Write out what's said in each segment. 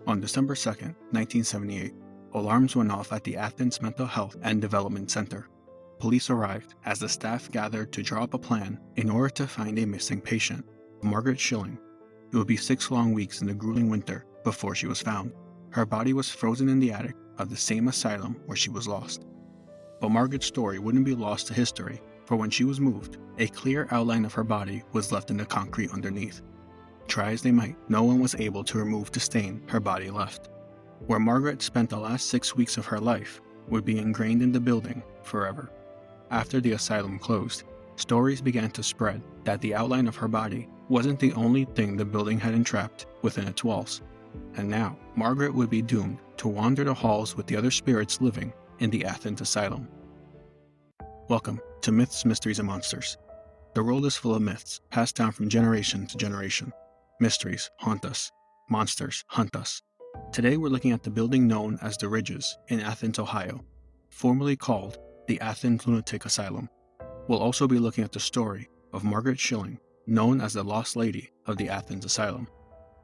On December 2, 1978, alarms went off at the Athens Mental Health and Development Center. Police arrived as the staff gathered to draw up a plan in order to find a missing patient, Margaret Shilling. It would be 6 long weeks in the grueling winter before she was found. Her body was frozen in the attic of the same asylum where she was lost. But Margaret's story wouldn't be lost to history, for when she was moved, a clear outline of her body was left in the concrete underneath. Try as they might, no one was able to remove the stain her body left. Where Margaret spent the last 6 weeks of her life would be ingrained in the building forever. After the asylum closed, stories began to spread that the outline of her body wasn't the only thing the building had entrapped within its walls. And now, Margaret would be doomed to wander the halls with the other spirits living in the Athens Asylum. Welcome to Myths, Mysteries, and Monsters. The world is full of myths passed down from generation to generation. Mysteries haunt us. Monsters hunt us. Today we're looking at the building known as the Ridges in Athens, Ohio, formerly called the Athens Lunatic Asylum. We'll also be looking at the story of Margaret Shilling, known as the Lost Lady of the Athens Asylum.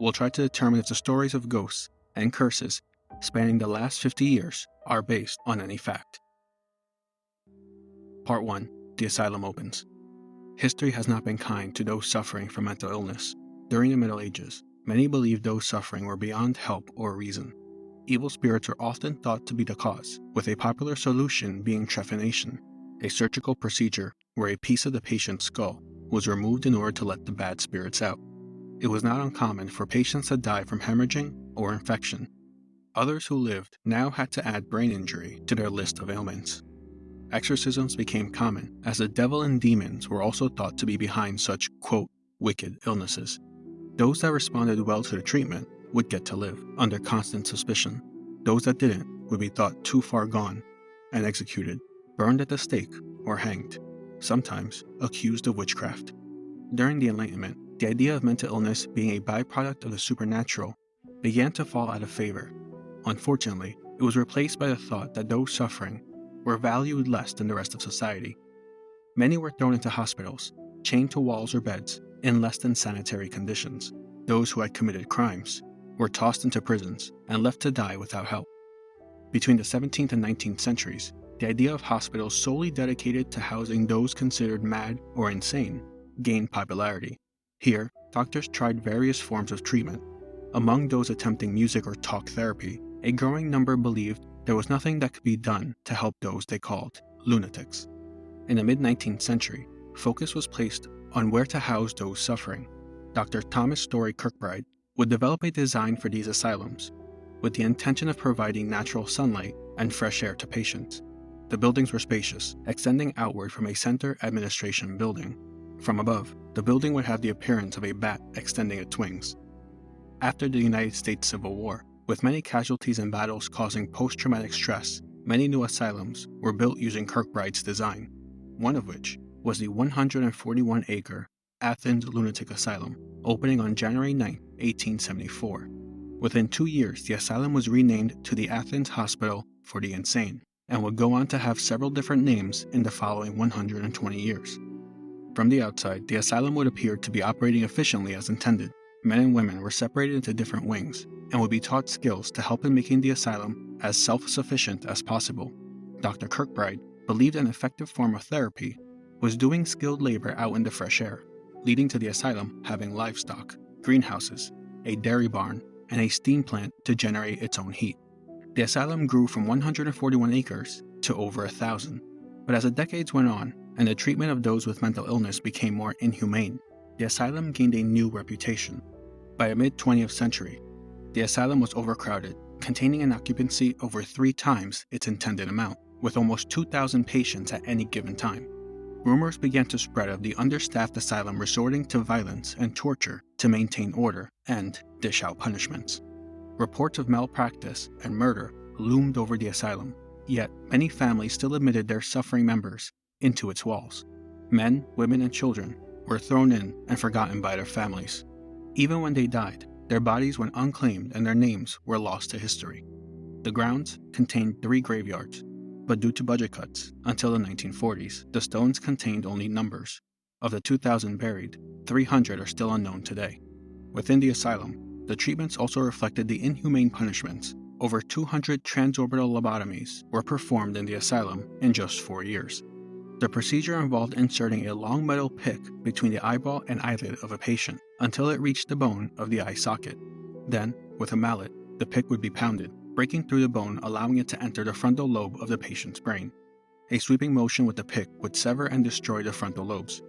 We'll try to determine if the stories of ghosts and curses spanning the last 50 years are based on any fact. Part 1. The Asylum opens. History has not been kind to those suffering from mental illness. During the Middle Ages, many believed those suffering were beyond help or reason. Evil spirits were often thought to be the cause, with a popular solution being trephination, a surgical procedure where a piece of the patient's skull was removed in order to let the bad spirits out. It was not uncommon for patients to die from hemorrhaging or infection. Others who lived now had to add brain injury to their list of ailments. Exorcisms became common, as the devil and demons were also thought to be behind such, quote, wicked illnesses. Those that responded well to the treatment would get to live under constant suspicion. Those that didn't would be thought too far gone and executed, burned at the stake, or hanged, sometimes accused of witchcraft. During the Enlightenment, the idea of mental illness being a byproduct of the supernatural began to fall out of favor. Unfortunately, it was replaced by the thought that those suffering were valued less than the rest of society. Many were thrown into hospitals, chained to walls or beds, in less than sanitary conditions. Those who had committed crimes were tossed into prisons and left to die without help. Between the 17th and 19th centuries, the idea of hospitals solely dedicated to housing those considered mad or insane gained popularity. Here, doctors tried various forms of treatment. Among those attempting music or talk therapy, a growing number believed there was nothing that could be done to help those they called lunatics. In the mid-19th century, focus was placed on where to house those suffering. Dr. Thomas Story Kirkbride would develop a design for these asylums, with the intention of providing natural sunlight and fresh air to patients. The buildings were spacious, extending outward from a center administration building. From above, the building would have the appearance of a bat extending its wings. After the United States Civil War, with many casualties and battles causing post-traumatic stress, many new asylums were built using Kirkbride's design, one of which was the 141-acre Athens Lunatic Asylum, opening on January 9, 1874. Within 2 years, the asylum was renamed to the Athens Hospital for the Insane, and would go on to have several different names in the following 120 years. From the outside, the asylum would appear to be operating efficiently as intended. Men and women were separated into different wings, and would be taught skills to help in making the asylum as self-sufficient as possible. Dr. Kirkbride believed an effective form of therapy was doing skilled labor out in the fresh air, leading to the asylum having livestock, greenhouses, a dairy barn, and a steam plant to generate its own heat. The asylum grew from 141 acres to over 1,000, but as the decades went on and the treatment of those with mental illness became more inhumane, the asylum gained a new reputation. By the mid-20th century, the asylum was overcrowded, containing an occupancy over 3 times its intended amount, with almost 2,000 patients at any given time. Rumors began to spread of the understaffed asylum resorting to violence and torture to maintain order and dish out punishments. Reports of malpractice and murder loomed over the asylum, yet many families still admitted their suffering members into its walls. Men, women, and children were thrown in and forgotten by their families. Even when they died, their bodies went unclaimed and their names were lost to history. The grounds contained 3 graveyards, but due to budget cuts, until the 1940s, the stones contained only numbers. Of the 2,000 buried, 300 are still unknown today. Within the asylum, The treatments also reflected the inhumane punishments. Over 200 transorbital lobotomies were performed in the asylum in just 4 years. The procedure involved inserting a long metal pick between the eyeball and eyelid of a patient until it reached the bone of the eye socket. Then, with a mallet, the pick would be pounded, breaking through the bone, allowing it to enter the frontal lobe of the patient's brain. A sweeping motion with the pick would sever and destroy the frontal lobes,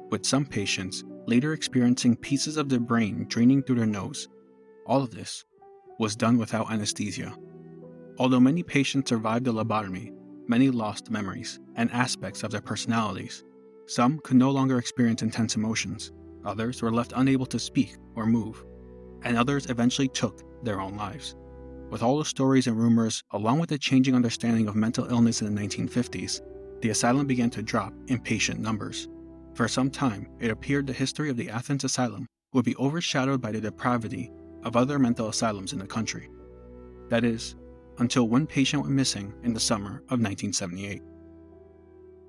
with some patients later experiencing pieces of their brain draining through their nose. All of this was done without anesthesia. Although many patients survived the lobotomy, many lost memories and aspects of their personalities. Some could no longer experience intense emotions, others were left unable to speak or move, and others eventually took their own lives. With all the stories and rumors, along with the changing understanding of mental illness in the 1950s, the asylum began to drop in patient numbers. For some time, it appeared the history of the Athens Asylum would be overshadowed by the depravity of other mental asylums in the country. That is, until one patient went missing in the summer of 1978.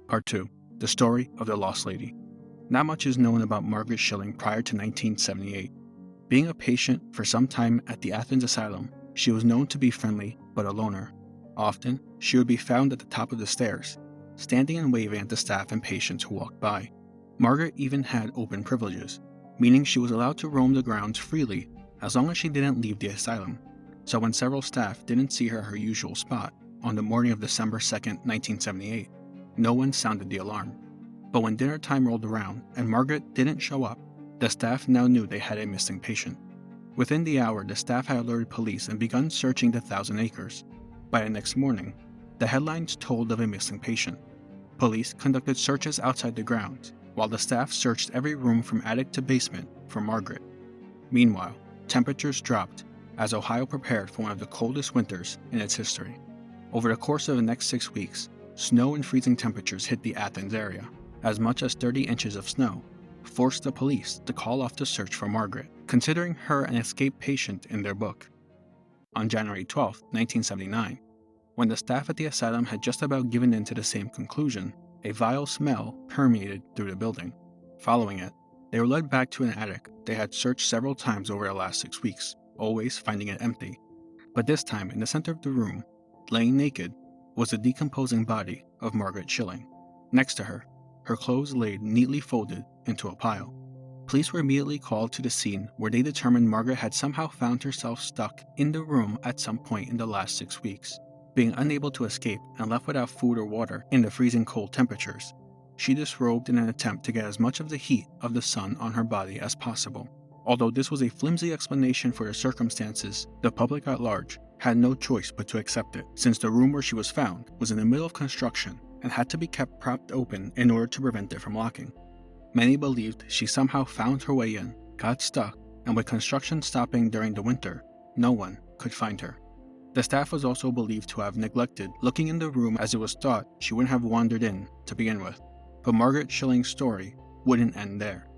Part 2. The Story of the Lost Lady. Not much is known about Margaret Shilling prior to 1978. Being a patient for some time at the Athens Asylum, she was known to be friendly but a loner. Often, she would be found at the top of the stairs, standing and waving at the staff and patients who walked by. Margaret even had open privileges, meaning she was allowed to roam the grounds freely as long as she didn't leave the asylum. So when several staff didn't see her usual spot on the morning of December 2, 1978, no one sounded the alarm. But when dinner time rolled around and Margaret didn't show up, the staff now knew they had a missing patient. Within the hour, the staff had alerted police and begun searching the 1,000 acres. By the next morning, the headlines told of a missing patient. Police conducted searches outside the grounds, while the staff searched every room from attic to basement for Margaret. Meanwhile, temperatures dropped as Ohio prepared for one of the coldest winters in its history. Over the course of the next 6 weeks, snow and freezing temperatures hit the Athens area. As much as 30 inches of snow forced the police to call off the search for Margaret, considering her an escaped patient in their book. On January 12, 1979, when the staff at the asylum had just about given in to the same conclusion, a vile smell permeated through the building. Following it, they were led back to an attic they had searched several times over the last 6 weeks, always finding it empty. But this time, in the center of the room, laying naked, was the decomposing body of Margaret Shilling. Next to her clothes laid neatly folded into a pile. Police were immediately called to the scene, where they determined Margaret had somehow found herself stuck in the room at some point in the last 6 weeks. Being unable to escape and left without food or water in the freezing cold temperatures, she disrobed in an attempt to get as much of the heat of the sun on her body as possible. Although this was a flimsy explanation for the circumstances, the public at large had no choice but to accept it, since the room where she was found was in the middle of construction and had to be kept propped open in order to prevent it from locking. Many believed she somehow found her way in, got stuck, and with construction stopping during the winter, no one could find her. The staff was also believed to have neglected looking in the room, as it was thought she wouldn't have wandered in to begin with. But Margaret Shilling's story wouldn't end there.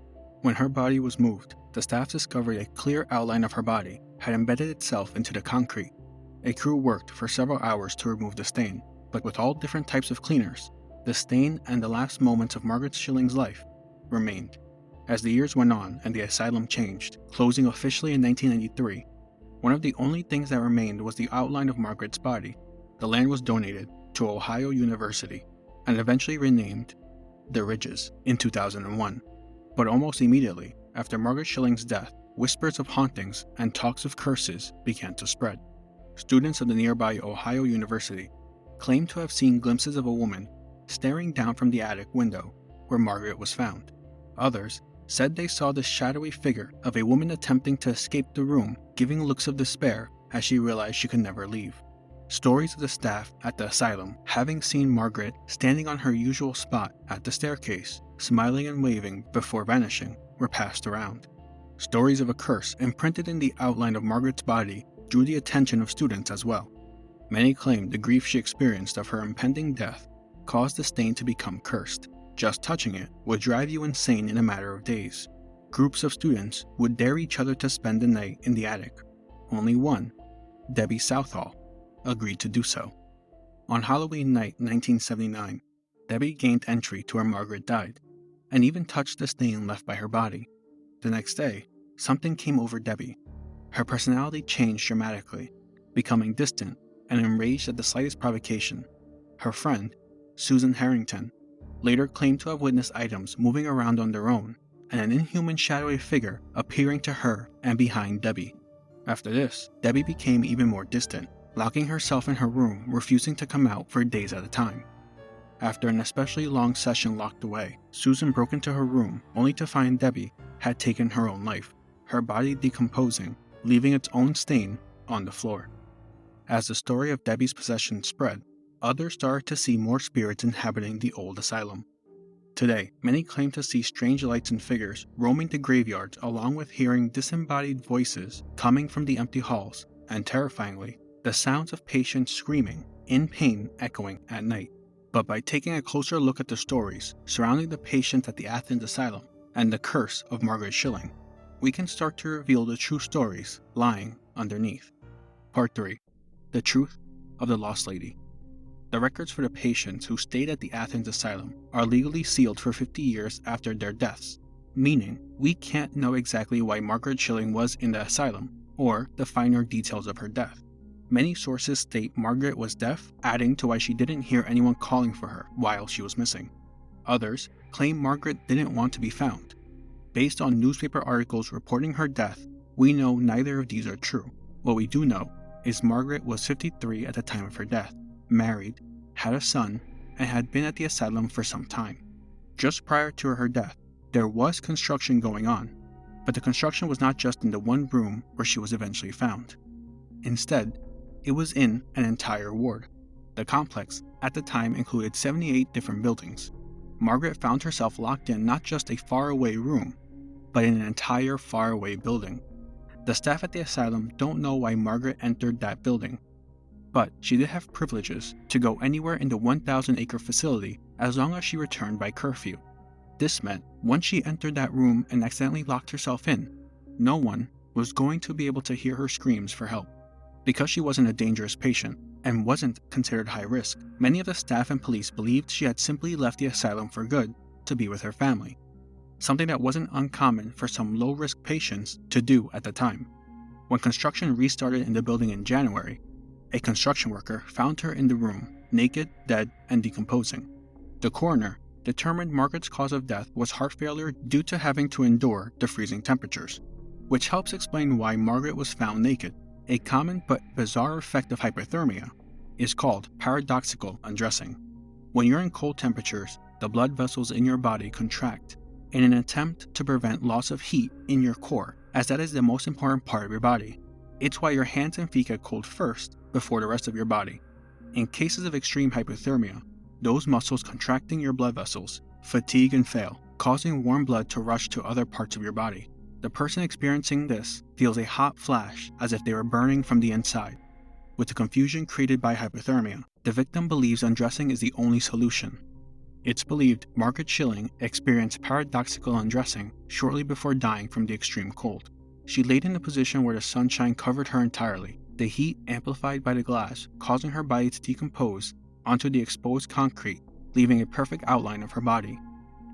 When her body was moved, the staff discovered a clear outline of her body had embedded itself into the concrete. A crew worked for several hours to remove the stain, but with all different types of cleaners, the stain and the last moments of Margaret Shilling's life remained. As the years went on and the asylum changed, closing officially in 1993, one of the only things that remained was the outline of Margaret's body. The land was donated to Ohio University and eventually renamed The Ridges in 2001. But almost immediately after Margaret Shilling's death, whispers of hauntings and talks of curses began to spread. Students of the nearby Ohio University claimed to have seen glimpses of a woman staring down from the attic window where Margaret was found. Others said they saw the shadowy figure of a woman attempting to escape the room, giving looks of despair as she realized she could never leave. Stories of the staff at the asylum having seen Margaret standing on her usual spot at the staircase, smiling and waving before vanishing, were passed around. Stories of a curse imprinted in the outline of Margaret's body drew the attention of students as well. Many claimed the grief she experienced of her impending death caused the stain to become cursed. Just touching it would drive you insane in a matter of days. Groups of students would dare each other to spend the night in the attic. Only one, Debbie Southall, agreed to do so. On Halloween night 1979, Debbie gained entry to where Margaret died, and even touched the stain left by her body. The next day, something came over Debbie. Her personality changed dramatically, becoming distant and enraged at the slightest provocation. Her friend, Susan Harrington, later claimed to have witnessed items moving around on their own and an inhuman shadowy figure appearing to her and behind Debbie. After this, Debbie became even more distant, locking herself in her room, refusing to come out for days at a time. After an especially long session locked away, Susan broke into her room only to find Debbie had taken her own life, her body decomposing, leaving its own stain on the floor. As the story of Debbie's possession spread, others started to see more spirits inhabiting the old asylum. Today, many claim to see strange lights and figures roaming the graveyards, along with hearing disembodied voices coming from the empty halls, and terrifyingly, the sounds of patients screaming, in pain echoing at night. But by taking a closer look at the stories surrounding the patients at the Athens Asylum and the curse of Margaret Shilling, we can start to reveal the true stories lying underneath. Part 3. The Truth of the Lost Lady. The records for the patients who stayed at the Athens Asylum are legally sealed for 50 years after their deaths, meaning we can't know exactly why Margaret Shilling was in the asylum or the finer details of her death. Many sources state Margaret was deaf, adding to why she didn't hear anyone calling for her while she was missing. Others claim Margaret didn't want to be found. Based on newspaper articles reporting her death, we know neither of these are true. What we do know is Margaret was 53 at the time of her death, married, had a son, and had been at the asylum for some time. Just prior to her death, there was construction going on, but the construction was not just in the one room where she was eventually found. Instead, it was in an entire ward. The complex, at the time, included 78 different buildings. Margaret found herself locked in not just a faraway room, but in an entire faraway building. The staff at the asylum don't know why Margaret entered that building, but she did have privileges to go anywhere in the 1,000-acre facility as long as she returned by curfew. This meant once she entered that room and accidentally locked herself in, no one was going to be able to hear her screams for help. Because she wasn't a dangerous patient and wasn't considered high risk, many of the staff and police believed she had simply left the asylum for good to be with her family, something that wasn't uncommon for some low-risk patients to do at the time. When construction restarted in the building in January, a construction worker found her in the room, naked, dead, and decomposing. The coroner determined Margaret's cause of death was heart failure due to having to endure the freezing temperatures, which helps explain why Margaret was found naked. A common but bizarre effect of hypothermia is called paradoxical undressing. When you're in cold temperatures, the blood vessels in your body contract in an attempt to prevent loss of heat in your core, as that is the most important part of your body. It's why your hands and feet get cold first before the rest of your body. In cases of extreme hypothermia, those muscles contracting your blood vessels fatigue and fail, causing warm blood to rush to other parts of your body. The person experiencing this feels a hot flash as if they were burning from the inside. With the confusion created by hypothermia, the victim believes undressing is the only solution. It's believed Margaret Shilling experienced paradoxical undressing shortly before dying from the extreme cold. She laid in a position where the sunshine covered her entirely, the heat amplified by the glass causing her body to decompose onto the exposed concrete, leaving a perfect outline of her body.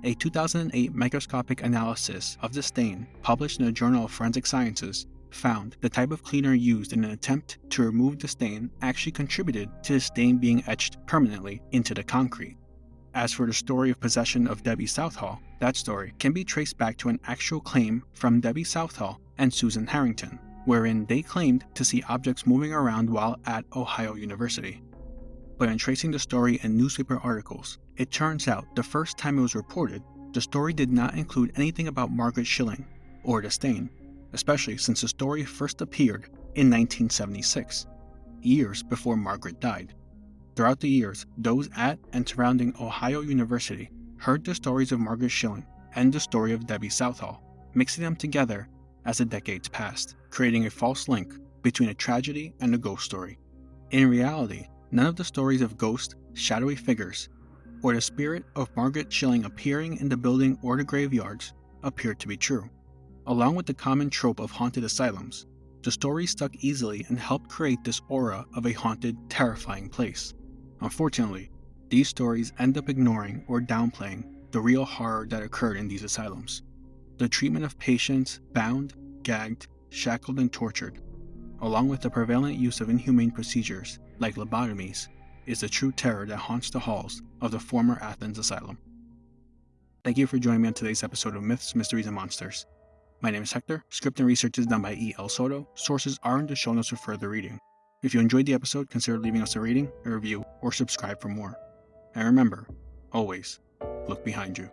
A 2008 microscopic analysis of the stain, published in the Journal of Forensic Sciences, found the type of cleaner used in an attempt to remove the stain actually contributed to the stain being etched permanently into the concrete. As for the story of possession of Debbie Southall, that story can be traced back to an actual claim from Debbie Southall and Susan Harrington, wherein they claimed to see objects moving around while at Ohio University. But in tracing the story in newspaper articles, it turns out the first time it was reported, the story did not include anything about Margaret Shilling or the stain, especially since the story first appeared in 1976, years before Margaret died. Throughout the years, those at and surrounding Ohio University heard the stories of Margaret Shilling and the story of Debbie Southall, mixing them together as the decades passed, creating a false link between a tragedy and a ghost story. In reality, none of the stories of ghosts, shadowy figures, or the spirit of Margaret Shilling appearing in the building or the graveyards appeared to be true. Along with the common trope of haunted asylums, the stories stuck easily and helped create this aura of a haunted, terrifying place. Unfortunately, these stories end up ignoring or downplaying the real horror that occurred in these asylums. The treatment of patients bound, gagged, shackled, and tortured, along with the prevalent use of inhumane procedures like lobotomies, is the true terror that haunts the halls of the former Athens Asylum. Thank you for joining me on today's episode of Myths, Mysteries, and Monsters. My name is Hector. Script and research is done by E.L Soto. Sources are in the show notes for further reading. If you enjoyed the episode, consider leaving us a rating, a review, or subscribe for more. And remember, always look behind you.